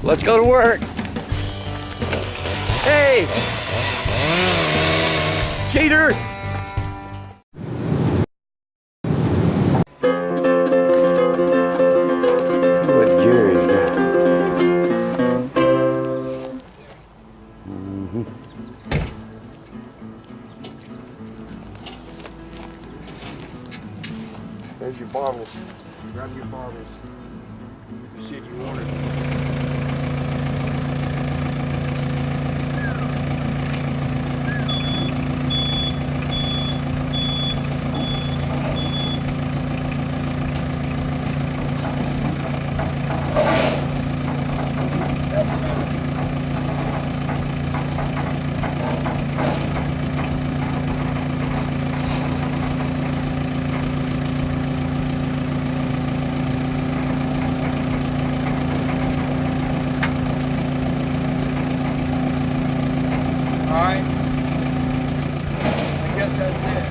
Let's go to work. Hey! Cheater! What Jerry's got. There's your bottles. Grab your bottles. You said you wanted. Alright. I guess that's it.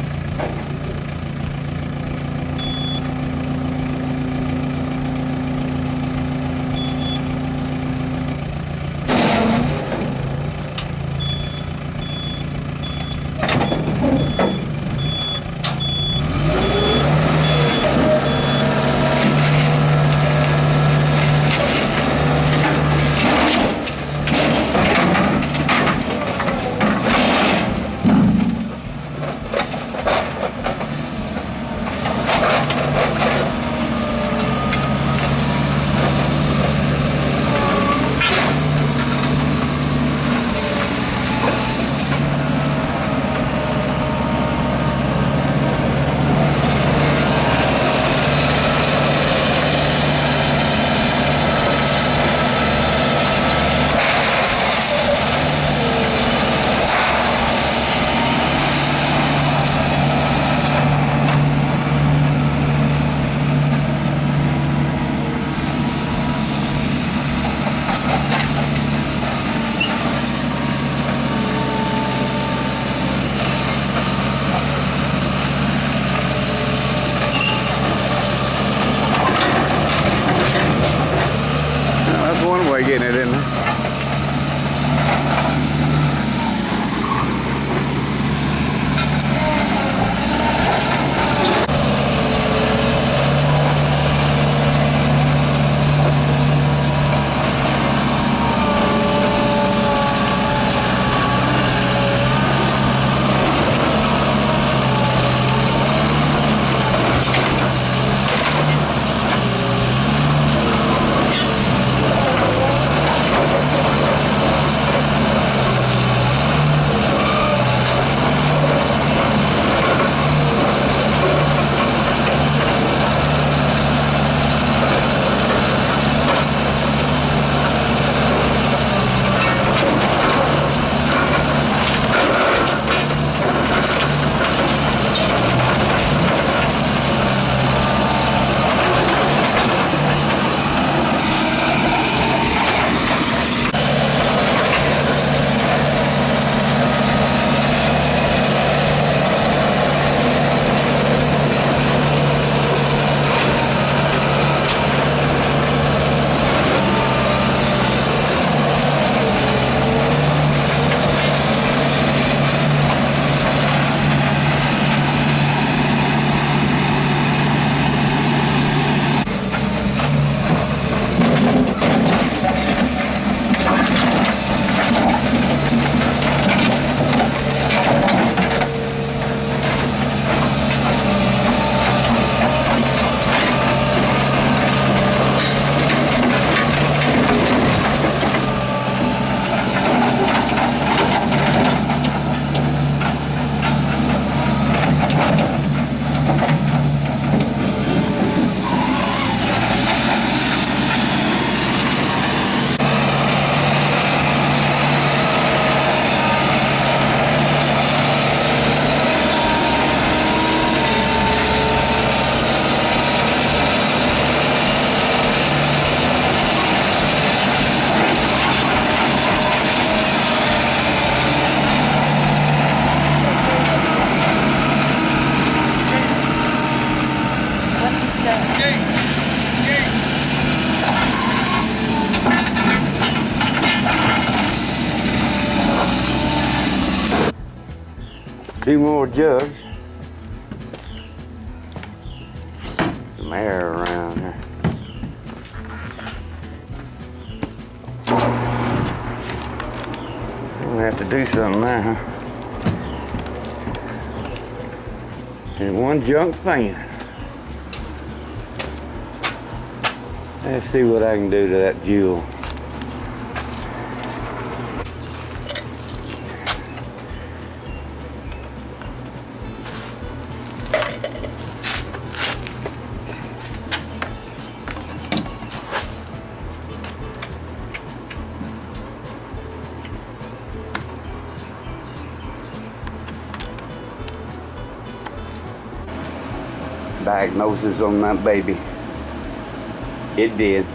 That's one way of getting it in there. 2 more jugs. Some air around here. We'll have to do something now, huh? And 1 junk fan. Let's see what I can do to that jewel. Diagnosis on that baby. It did.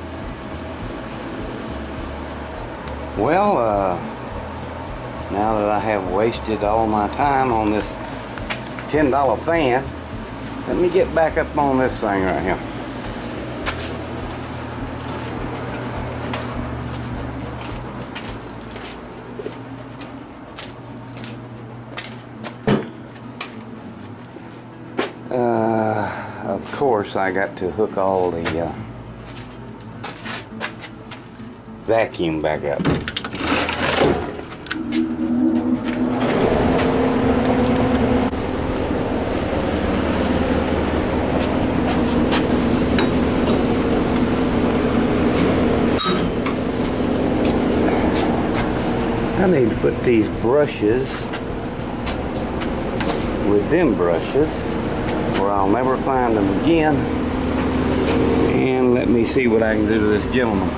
Well, now that I have wasted all my time on this $10 fan, let me get back up on this thing right here. Of course, I got to hook all the vacuum back up. I need to put these brushes with them brushes where I'll never find them again. And let me see what I can do to this gentleman.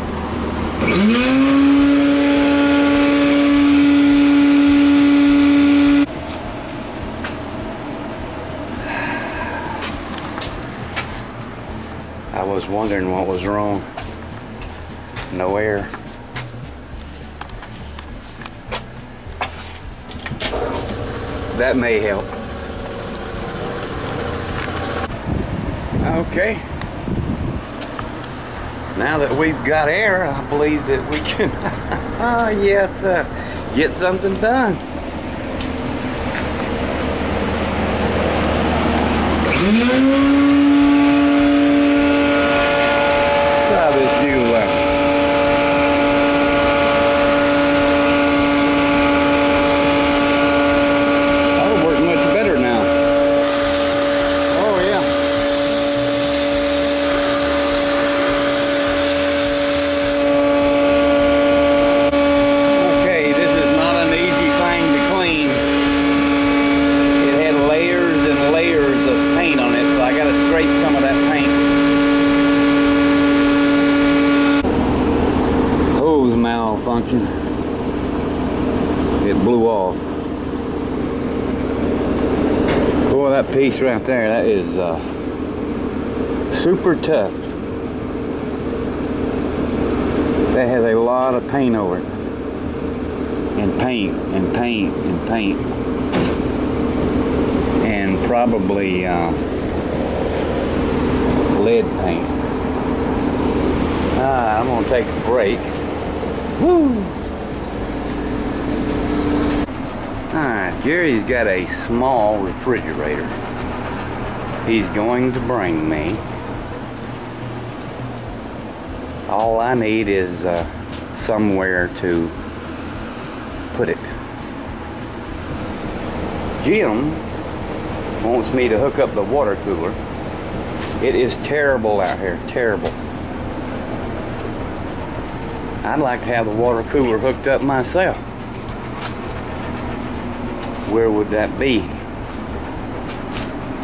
I was wondering what was wrong. No air. That may help. Okay. Now that we've got air, I believe that we can, yes, get something done. Try this jewel out. That'll work much better now. Oh yeah. Okay, this is not an easy thing to clean. It had layers and layers of paint on it, so I got to scrape some of that paint. Hose malfunction. It blew off. Boy, that piece right there, that is super tough. That has a lot of paint over it. And paint, and paint, and paint. And probably lead paint. I'm gonna take a break. Woo! Alright, Jerry's got a small refrigerator he's going to bring me. All I need is somewhere to put it. Jim wants me to hook up the water cooler. It is terrible out here, terrible. I'd like to have the water cooler hooked up myself. Where would that be?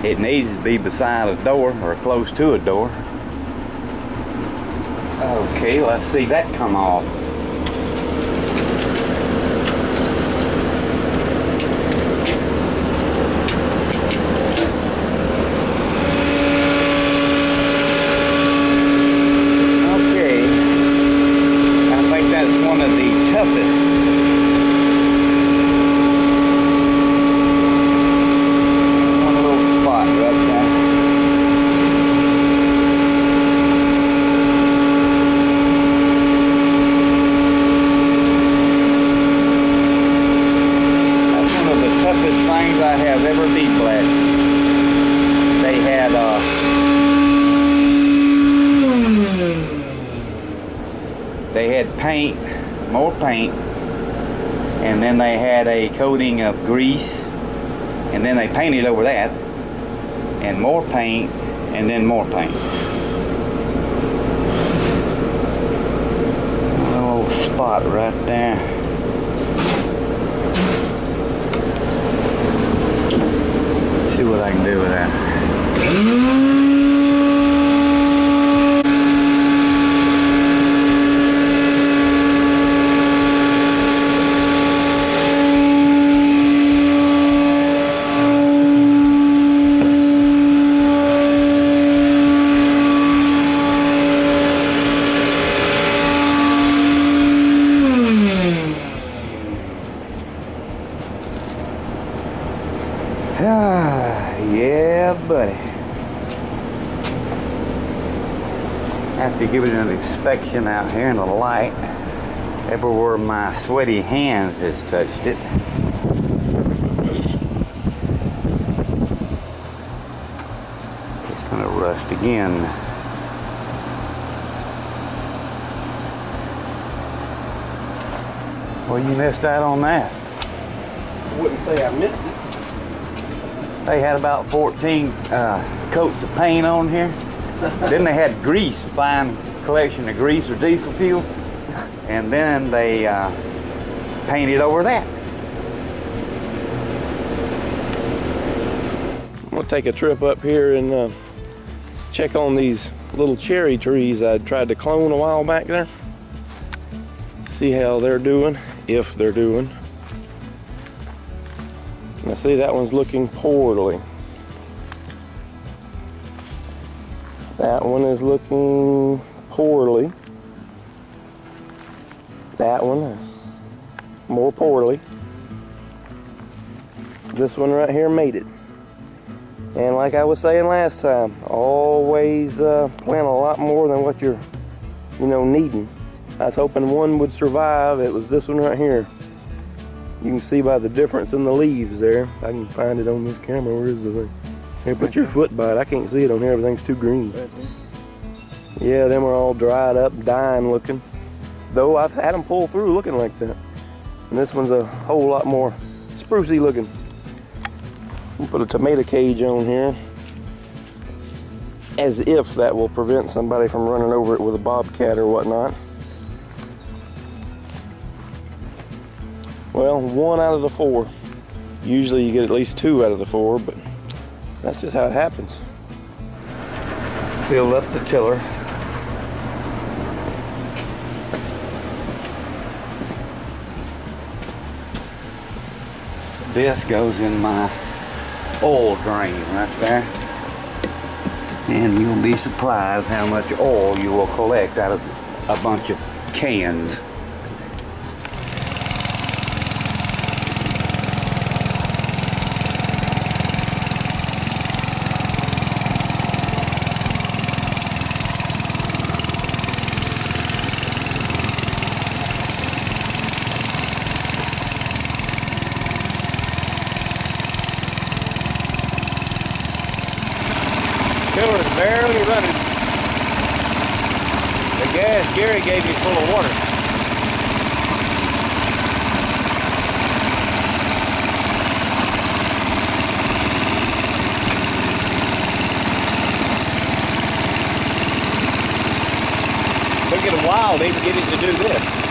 It needs to be beside a door or close to a door. Okay, let's see that come off. Okay, I think that's one of the toughest. they had paint, more paint, and then they had a coating of grease, and then they painted over that, and more paint, and then more paint. A little spot right there. See what I can do with that. Yeah, buddy. Have to give it an inspection out here in the light. Everywhere my sweaty hands has touched it. It's gonna rust again. Well, you missed out on that. I wouldn't say I missed it. They had about 14 coats of paint on here. Then they had grease, fine collection of grease or diesel fuel. And then they painted over that. I'm gonna take a trip up here and check on these little cherry trees I tried to clone a while back there. See how they're doing, if they're doing. Now see, that one's looking poorly. That one is looking poorly. That one more poorly. This one right here made it. And like I was saying last time, always plant a lot more than what you're, needing. I was hoping one would survive. It was this one right here. You can see by the difference in the leaves there. I can find it on this camera. Where is the thing? Here, put your foot by it. I can't see it on here. Everything's too green. Yeah, them are all dried up, dying looking. Though I've had them pull through looking like that. And this one's a whole lot more sprucey looking. We'll put a tomato cage on here, as if that will prevent somebody from running over it with a bobcat or whatnot. Well, 1 out of the 4. Usually you get at least 2 out of the 4, but that's just how it happens. Filled up the tiller. This goes in my oil drain right there. And you'll be surprised how much oil you will collect out of a bunch of cans. Tiller is barely running. The gas Gary gave me full of water. Took it a while to even get it to do this.